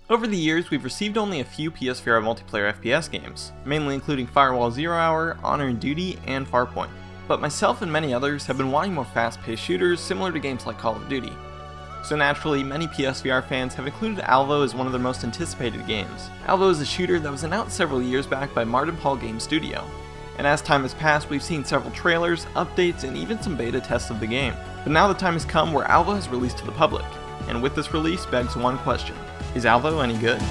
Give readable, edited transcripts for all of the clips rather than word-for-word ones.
Over the years, we've received only a few PSVR multiplayer FPS games, mainly including Firewall Zero Hour, Honor and Duty, and Farpoint. But myself and many others have been wanting more fast-paced shooters similar to games like Call of Duty. So naturally, many PSVR fans have included Alvo as one of their most anticipated games. Alvo is a shooter that was announced several years back by Martin Paul Game Studio, and as time has passed, we've seen several trailers, updates, and even some beta tests of the game. But now the time has come where Alvo has released to the public, and with this release begs one question: is Alvo any good?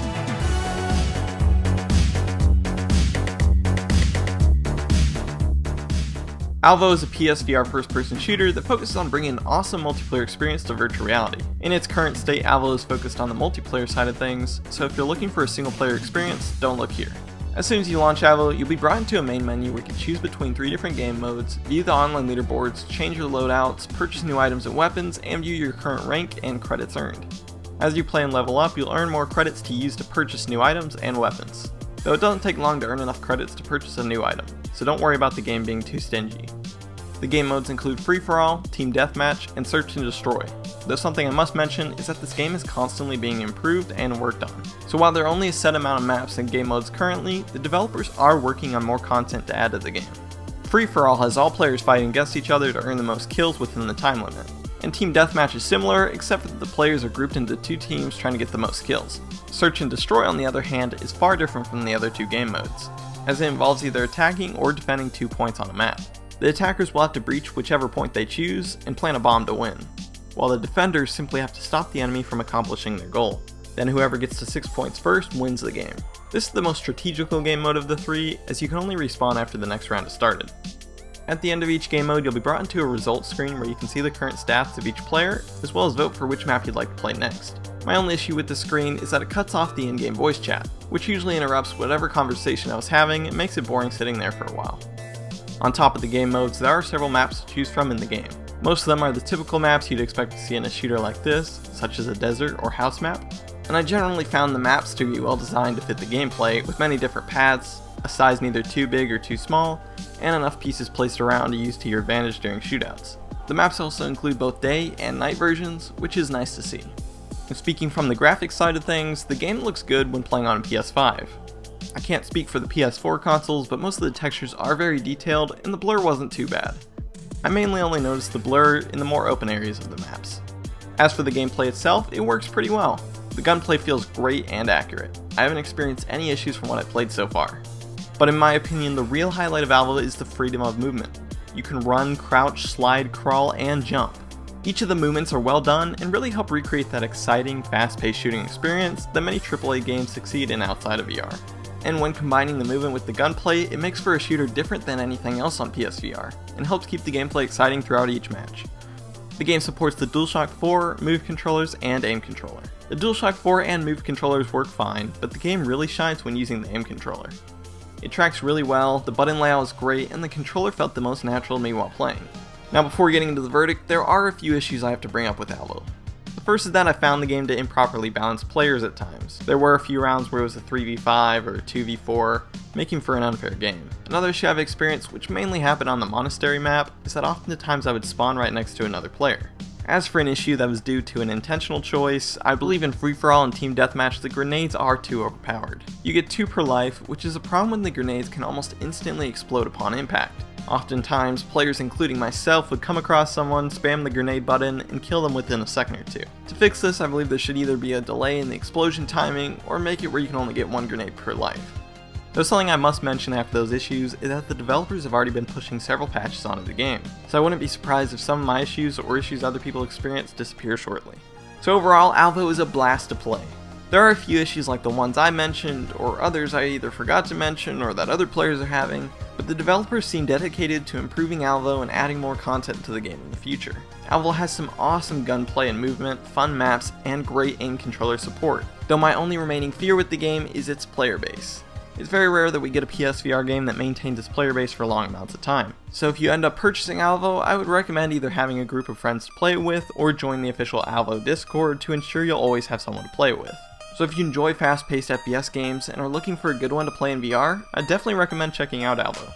Alvo is a PSVR first-person shooter that focuses on bringing an awesome multiplayer experience to virtual reality. In its current state, Alvo is focused on the multiplayer side of things, so if you're looking for a single-player experience, don't look here. As soon as you launch Alvo, you'll be brought into a main menu where you can choose between 3 different game modes, view the online leaderboards, change your loadouts, purchase new items and weapons, and view your current rank and credits earned. As you play and level up, you'll earn more credits to use to purchase new items and weapons, though it doesn't take long to earn enough credits to purchase a new item, so don't worry about the game being too stingy. The game modes include Free-for-all, Team Deathmatch, and Search and Destroy, though something I must mention is that this game is constantly being improved and worked on. So while there are only a set amount of maps and game modes currently, the developers are working on more content to add to the game. Free-for-all has all players fighting against each other to earn the most kills within the time limit, and Team Deathmatch is similar, except that the players are grouped into 2 teams trying to get the most kills. Search and Destroy, on the other hand, is far different from the other 2 game modes, as it involves either attacking or defending 2 points on a map. The attackers will have to breach whichever point they choose and plant a bomb to win, while the defenders simply have to stop the enemy from accomplishing their goal. Then whoever gets to 6 points first wins the game. This is the most strategical game mode of the 3, as you can only respawn after the next round has started. At the end of each game mode, you'll be brought into a results screen where you can see the current stats of each player, as well as vote for which map you'd like to play next. My only issue with this screen is that it cuts off the in-game voice chat, which usually interrupts whatever conversation I was having and makes it boring sitting there for a while. On top of the game modes, there are several maps to choose from in the game. Most of them are the typical maps you'd expect to see in a shooter like this, such as a desert or house map, and I generally found the maps to be well designed to fit the gameplay, with many different paths, a size neither too big or too small, and enough pieces placed around to use to your advantage during shootouts. The maps also include both day and night versions, which is nice to see. And speaking from the graphics side of things, the game looks good when playing on a PS5. I can't speak for the PS4 consoles, but most of the textures are very detailed and the blur wasn't too bad. I mainly only noticed the blur in the more open areas of the maps. As for the gameplay itself, it works pretty well. The gunplay feels great and accurate. I haven't experienced any issues from what I've played so far. But in my opinion, the real highlight of Alvo is the freedom of movement. You can run, crouch, slide, crawl, and jump. Each of the movements are well done and really help recreate that exciting, fast-paced shooting experience that many AAA games succeed in outside of VR. And when combining the movement with the gunplay, it makes for a shooter different than anything else on PSVR, and helps keep the gameplay exciting throughout each match. The game supports the DualShock 4, Move controllers, and aim controller. The DualShock 4 and Move controllers work fine, but the game really shines when using the aim controller. It tracks really well, the button layout is great, and the controller felt the most natural to me while playing. Now before getting into the verdict, there are a few issues I have to bring up with Alvo. The first is that I found the game to improperly balance players at times. There were a few rounds where it was a 3v5 or a 2v4, making for an unfair game. Another issue I've experienced, which mainly happened on the monastery map, is that oftentimes I would spawn right next to another player. As for an issue that was due to an intentional choice, I believe in free-for-all and team deathmatch the grenades are too overpowered. You get 2 per life, which is a problem when the grenades can almost instantly explode upon impact. Oftentimes, players including myself would come across someone, spam the grenade button, and kill them within a second or 2. To fix this, I believe there should either be a delay in the explosion timing, or make it where you can only get 1 grenade per life. Though something I must mention after those issues is that the developers have already been pushing several patches onto the game, so I wouldn't be surprised if some of my issues or issues other people experience disappear shortly. So overall, Alvo is a blast to play. There are a few issues like the ones I mentioned, or others I either forgot to mention or that other players are having, but the developers seem dedicated to improving Alvo and adding more content to the game in the future. Alvo has some awesome gunplay and movement, fun maps, and great aim controller support, though my only remaining fear with the game is its player base. It's very rare that we get a PSVR game that maintains its player base for long amounts of time, so if you end up purchasing Alvo, I would recommend either having a group of friends to play it with, or join the official Alvo Discord to ensure you'll always have someone to play with. So if you enjoy fast-paced FPS games and are looking for a good one to play in VR, I'd definitely recommend checking out Alvo.